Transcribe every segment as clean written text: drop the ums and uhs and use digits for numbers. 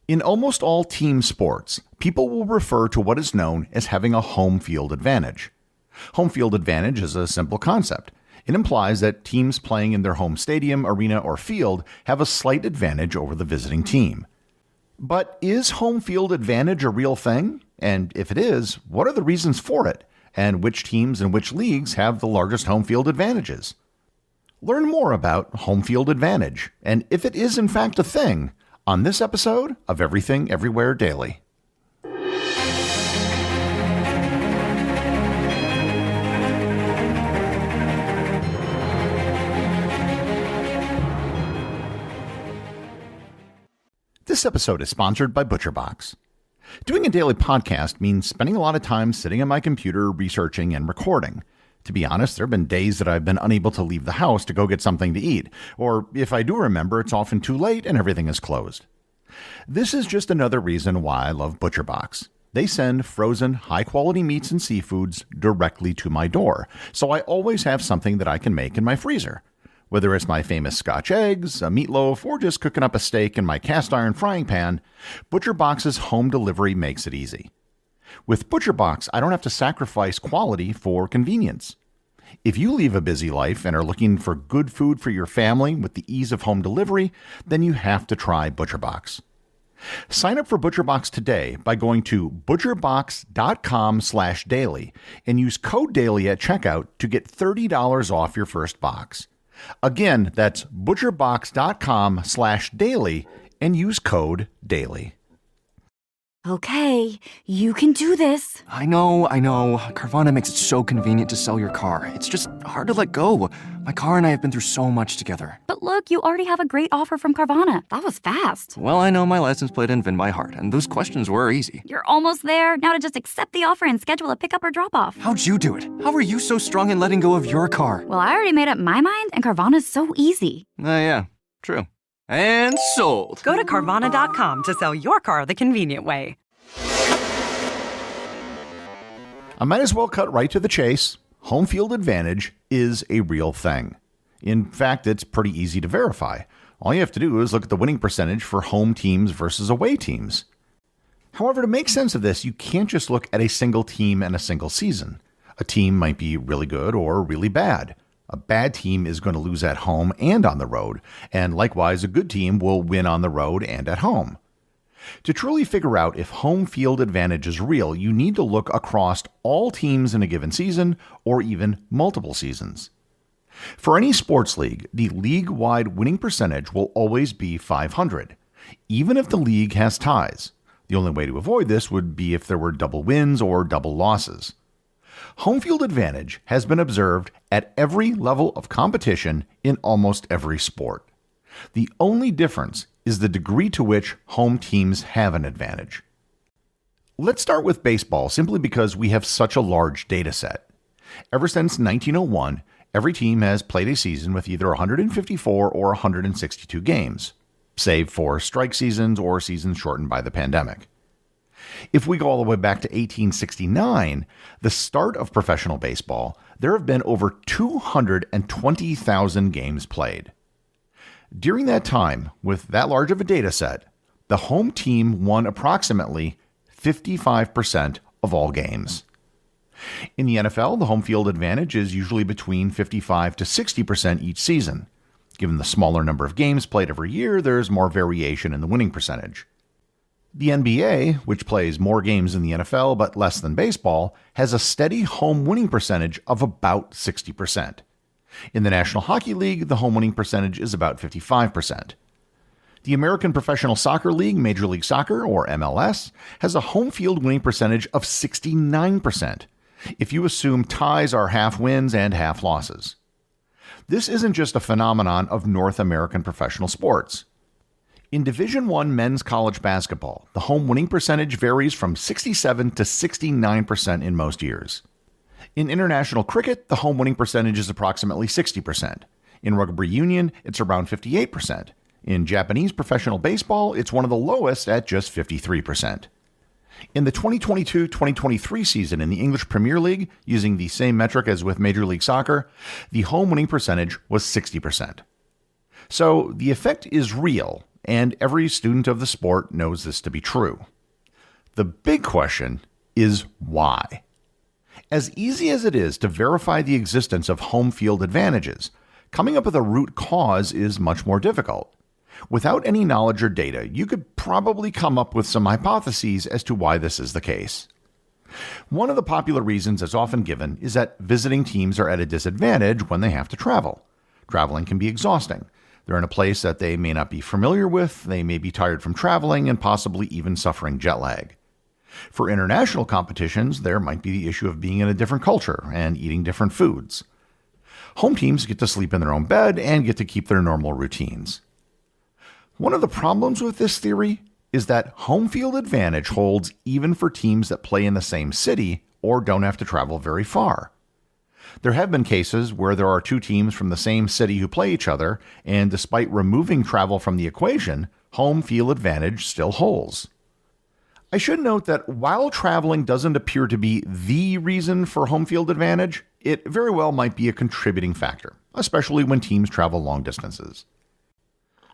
In almost all team sports, people will refer to what is known as having a home field advantage. Home field advantage is a simple concept. It implies that teams playing in their home stadium, arena, or field have a slight advantage over the visiting team. But is home field advantage a real thing? And if it is, what are the reasons for it? And which teams and which leagues have the largest home field advantages? Learn more about home field advantage, and if it is in fact a thing, on this episode of Everything Everywhere Daily. This episode is sponsored by ButcherBox. Doing a daily podcast means spending a lot of time sitting on my computer researching and recording. To be honest, there have been days that I've been unable to leave the house to go get something to eat, or if I do remember, it's often too late and everything is closed. This is just another reason why I love ButcherBox. They send frozen, high-quality meats and seafoods directly to my door, so I always have something that I can make in my freezer. Whether it's my famous Scotch eggs, a meatloaf, or just cooking up a steak in my cast-iron frying pan, ButcherBox's home delivery makes it easy. With ButcherBox, I don't have to sacrifice quality for convenience. If you leave a busy life and are looking for good food for your family with the ease of home delivery, then you have to try ButcherBox. Sign up for ButcherBox today by going to butcherbox.com/daily and use code DAILY at checkout to get $30 off your first box. Again, that's butcherbox.com/daily and use code DAILY. Okay, you can do this. I know. Carvana makes it so convenient to sell your car. It's just hard to let go. My car and I have been through so much together. But look, you already have a great offer from Carvana. That was fast. Well, I know my license plate and VIN by heart, and those questions were easy. You're almost there. Now to just accept the offer and schedule a pickup or drop-off. How'd you do it? How are you so strong in letting go of your car? Well, I already made up my mind, and Carvana's so easy. Yeah, true. And sold. Go to Carvana.com to sell your car the convenient way. I might as well cut right to the chase. Home field advantage is a real thing. In fact, it's pretty easy to verify. All you have to do is look at the winning percentage for home teams versus away teams. However, to make sense of this, you can't just look at a single team and a single season. A team might be really good or really bad. A bad team is going to lose at home and on the road, and likewise, a good team will win on the road and at home. To truly figure out if home field advantage is real, you need to look across all teams in a given season or even multiple seasons. For any sports league, the league-wide winning percentage will always be 500, even if the league has ties. The only way to avoid this would be if there were double wins or double losses. Home field advantage has been observed at every level of competition in almost every sport. The only difference is the degree to which home teams have an advantage. Let's start with baseball simply because we have such a large data set. Ever since 1901, every team has played a season with either 154 or 162 games, save for strike seasons or seasons shortened by the pandemic. If we go all the way back to 1869, the start of professional baseball, there have been over 220,000 games played. During that time, with that large of a data set, the home team won approximately 55% of all games. In the NFL, the home field advantage is usually between 55 to 60% each season. Given the smaller number of games played every year, there's more variation in the winning percentage. The NBA, which plays more games than the NFL but less than baseball, has a steady home winning percentage of about 60%. In the National Hockey League, the home winning percentage is about 55%. The American Professional Soccer League, Major League Soccer, or MLS, has a home field winning percentage of 69%, if you assume ties are half wins and half losses. This isn't just a phenomenon of North American professional sports. In Division I men's college basketball, the home winning percentage varies from 67 to 69% in most years. In international cricket, the home winning percentage is approximately 60%. In rugby union, it's around 58%. In Japanese professional baseball, it's one of the lowest at just 53%. In the 2022-2023 season in the English Premier League, using the same metric as with Major League Soccer, the home winning percentage was 60%. So the effect is real, and every student of the sport knows this to be true. The big question is why? As easy as it is to verify the existence of home field advantages, coming up with a root cause is much more difficult. Without any knowledge or data, you could probably come up with some hypotheses as to why this is the case. One of the popular reasons that's often given is that visiting teams are at a disadvantage when they have to travel. Traveling can be exhausting. They're in a place that they may not be familiar with, they may be tired from traveling, and possibly even suffering jet lag. For international competitions, there might be the issue of being in a different culture and eating different foods. Home teams get to sleep in their own bed and get to keep their normal routines. One of the problems with this theory is that home field advantage holds even for teams that play in the same city or don't have to travel very far. There have been cases where there are two teams from the same city who play each other, and despite removing travel from the equation, home field advantage still holds. I should note that while traveling doesn't appear to be the reason for home field advantage, it very well might be a contributing factor, especially when teams travel long distances.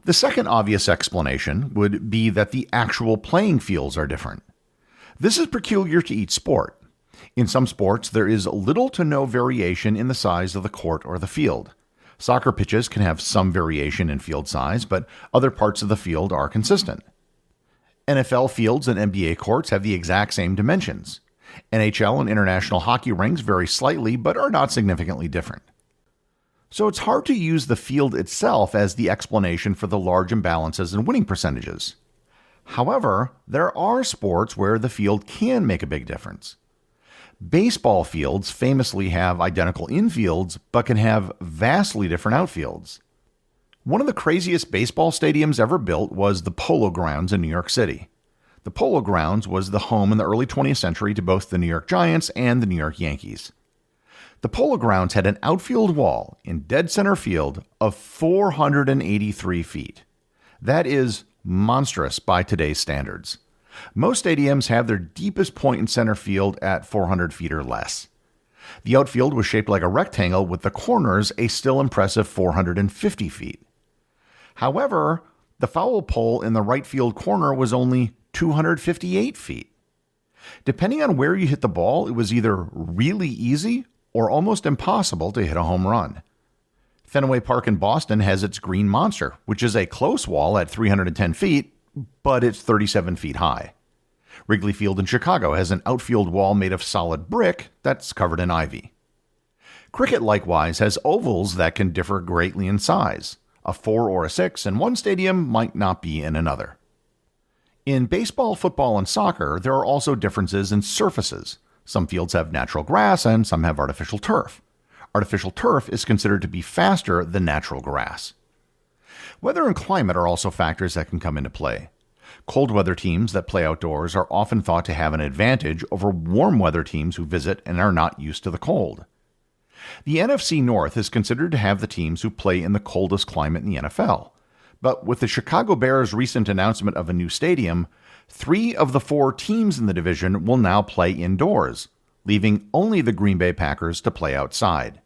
The second obvious explanation would be that the actual playing fields are different. This is peculiar to each sport. In some sports, there is little to no variation in the size of the court or the field. Soccer pitches can have some variation in field size, but other parts of the field are consistent. NFL fields and NBA courts have the exact same dimensions. NHL and international hockey rinks vary slightly, but are not significantly different. So it's hard to use the field itself as the explanation for the large imbalances in winning percentages. However, there are sports where the field can make a big difference. Baseball fields famously have identical infields, but can have vastly different outfields. One of the craziest baseball stadiums ever built was the Polo Grounds in New York City. The Polo Grounds was the home in the early 20th century to both the New York Giants and the New York Yankees. The Polo Grounds had an outfield wall in dead center field of 483 feet. That is monstrous by today's standards. Most stadiums have their deepest point in center field at 400 feet or less. The outfield was shaped like a rectangle with the corners a still impressive 450 feet. However, the foul pole in the right field corner was only 258 feet. Depending on where you hit the ball, it was either really easy or almost impossible to hit a home run. Fenway Park in Boston has its Green Monster, which is a close wall at 310 feet, but it's 37 feet high. Wrigley Field in Chicago has an outfield wall made of solid brick that's covered in ivy. Cricket likewise has ovals that can differ greatly in size. A 4 or a 6 in one stadium might not be in another. In baseball, football, and soccer, there are also differences in surfaces. Some fields have natural grass and some have artificial turf. Artificial turf is considered to be faster than natural grass. Weather and climate are also factors that can come into play. Cold weather teams that play outdoors are often thought to have an advantage over warm weather teams who visit and are not used to the cold. The NFC North is considered to have the teams who play in the coldest climate in the NFL. But with the Chicago Bears' recent announcement of a new stadium, 3 of the 4 teams in the division will now play indoors, leaving only the Green Bay Packers to play outside.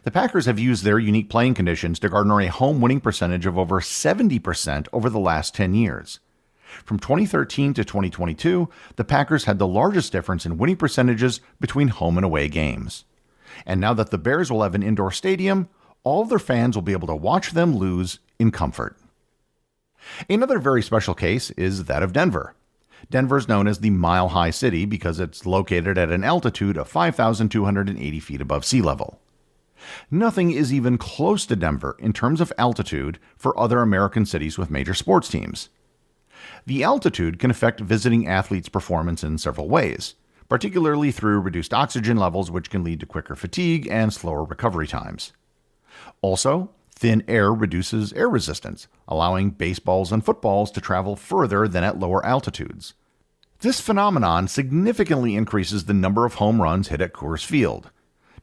The Packers have used their unique playing conditions to garner a home winning percentage of over 70% over the last 10 years. From 2013 to 2022, the Packers had the largest difference in winning percentages between home and away games. And now that the Bears will have an indoor stadium, all of their fans will be able to watch them lose in comfort. Another very special case is that of Denver. Denver is known as the Mile High City because it's located at an altitude of 5,280 feet above sea level. Nothing is even close to Denver in terms of altitude for other American cities with major sports teams. The altitude can affect visiting athletes' performance in several ways, particularly through reduced oxygen levels, which can lead to quicker fatigue and slower recovery times. Also, thin air reduces air resistance, allowing baseballs and footballs to travel further than at lower altitudes. This phenomenon significantly increases the number of home runs hit at Coors Field.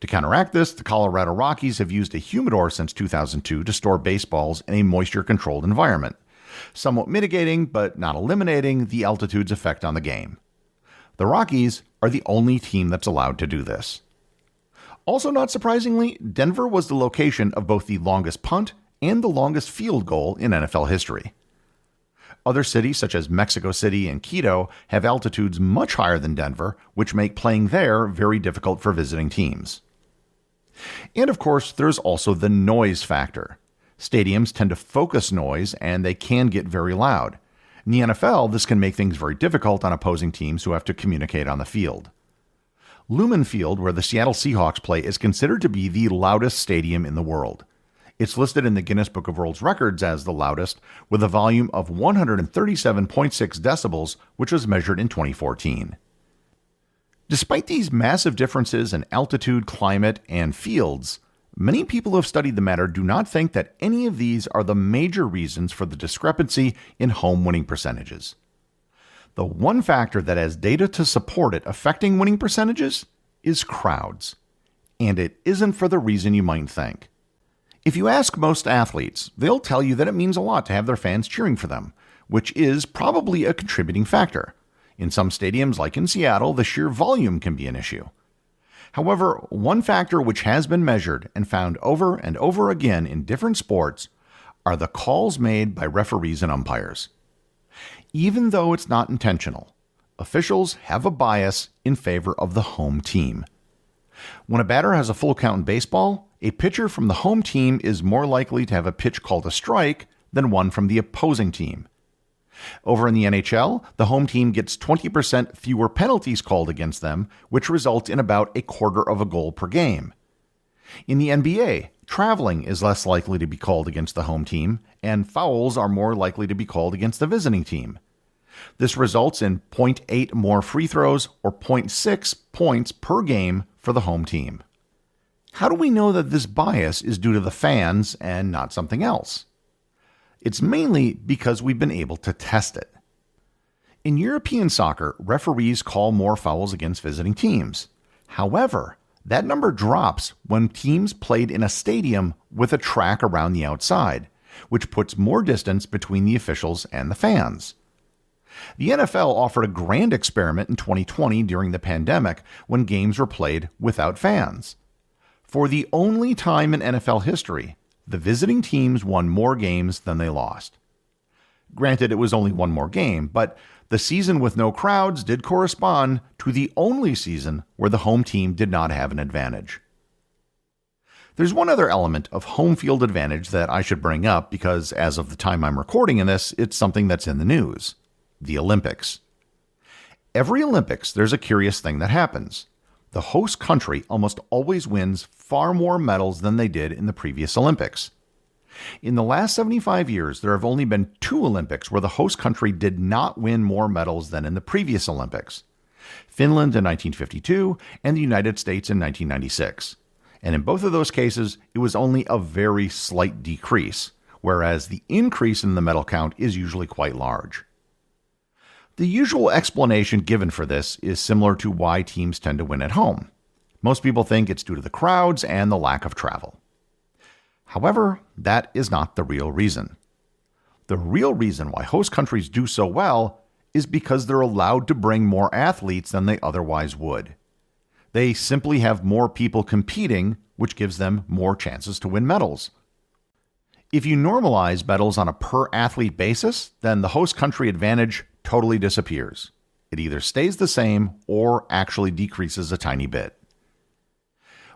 To counteract this, the Colorado Rockies have used a humidor since 2002 to store baseballs in a moisture-controlled environment, somewhat mitigating but not eliminating the altitude's effect on the game. The Rockies are the only team that's allowed to do this. Also, not surprisingly, Denver was the location of both the longest punt and the longest field goal in NFL history. Other cities, such as Mexico City and Quito, have altitudes much higher than Denver, which make playing there very difficult for visiting teams. And of course, there's also the noise factor. Stadiums tend to focus noise, and they can get very loud. In the NFL, this can make things very difficult on opposing teams who have to communicate on the field. Lumen Field, where the Seattle Seahawks play, is considered to be the loudest stadium in the world. It's listed in the Guinness Book of World Records as the loudest, with a volume of 137.6 decibels, which was measured in 2014. Despite these massive differences in altitude, climate, and fields, many people who have studied the matter do not think that any of these are the major reasons for the discrepancy in home winning percentages. The one factor that has data to support it affecting winning percentages is crowds. And it isn't for the reason you might think. If you ask most athletes, they'll tell you that it means a lot to have their fans cheering for them, which is probably a contributing factor. In some stadiums, like in Seattle, the sheer volume can be an issue. However, one factor which has been measured and found over and over again in different sports are the calls made by referees and umpires. Even though it's not intentional, officials have a bias in favor of the home team. When a batter has a full count in baseball, a pitcher from the home team is more likely to have a pitch called a strike than one from the opposing team. Over in the NHL, the home team gets 20% fewer penalties called against them, which results in about a quarter of a goal per game. In the NBA, traveling is less likely to be called against the home team, and fouls are more likely to be called against the visiting team. This results in 0.8 more free throws or 0.6 points per game for the home team. How do we know that this bias is due to the fans and not something else? It's mainly because we've been able to test it. In European soccer, referees call more fouls against visiting teams. However, that number drops when teams played in a stadium with a track around the outside, which puts more distance between the officials and the fans. The NFL offered a grand experiment in 2020 during the pandemic when games were played without fans. For the only time in NFL history, the visiting teams won more games than they lost. Granted, it was only one more game, but the season with no crowds did correspond to the only season where the home team did not have an advantage. There's one other element of home field advantage that I should bring up because as of the time I'm recording in this, it's something that's in the news. The Olympics. Every Olympics, there's a curious thing that happens. The host country almost always wins far more medals than they did in the previous Olympics. In the last 75 years, there have only been 2 Olympics where the host country did not win more medals than in the previous Olympics. Finland in 1952 and the United States in 1996. And in both of those cases, it was only a very slight decrease, whereas the increase in the medal count is usually quite large. The usual explanation given for this is similar to why teams tend to win at home. Most people think it's due to the crowds and the lack of travel. However, that is not the real reason. The real reason why host countries do so well is because they're allowed to bring more athletes than they otherwise would. They simply have more people competing, which gives them more chances to win medals. If you normalize medals on a per-athlete basis, then the host country advantage totally disappears. It either stays the same or actually decreases a tiny bit.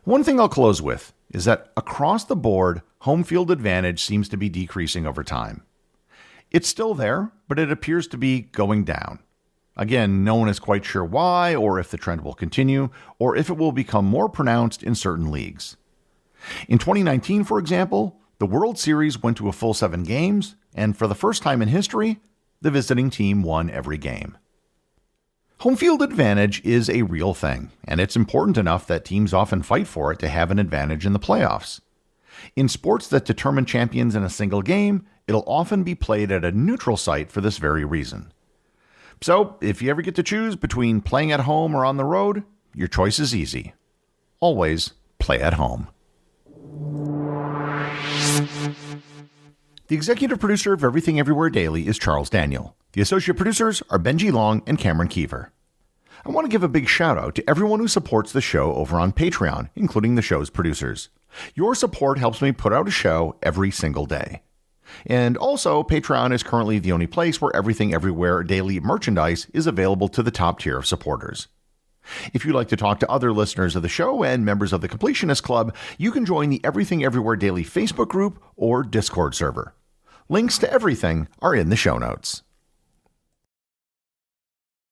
One thing I'll close with is that across the board, home field advantage seems to be decreasing over time. It's still there, but it appears to be going down. Again, no one is quite sure why, or if the trend will continue, or if it will become more pronounced in certain leagues. In 2019, for example, the World Series went to a full 7 games, and for the first time in history, the visiting team won every game. Home field advantage is a real thing, and it's important enough that teams often fight for it to have an advantage in the playoffs. In sports that determine champions in a single game, it'll often be played at a neutral site for this very reason. So, if you ever get to choose between playing at home or on the road, your choice is easy. Always play at home. The executive producer of Everything Everywhere Daily is Charles Daniel. The associate producers are Benji Long and Cameron Kieffer. I want to give a big shout out to everyone who supports the show over on Patreon, including the show's producers. Your support helps me put out a show every single day. And also, Patreon is currently the only place where Everything Everywhere daily merchandise is available to the top tier of supporters. If you'd like to talk to other listeners of the show and members of the Completionist Club, you can join the Everything Everywhere Daily Facebook group or Discord server. Links to everything are in the show notes.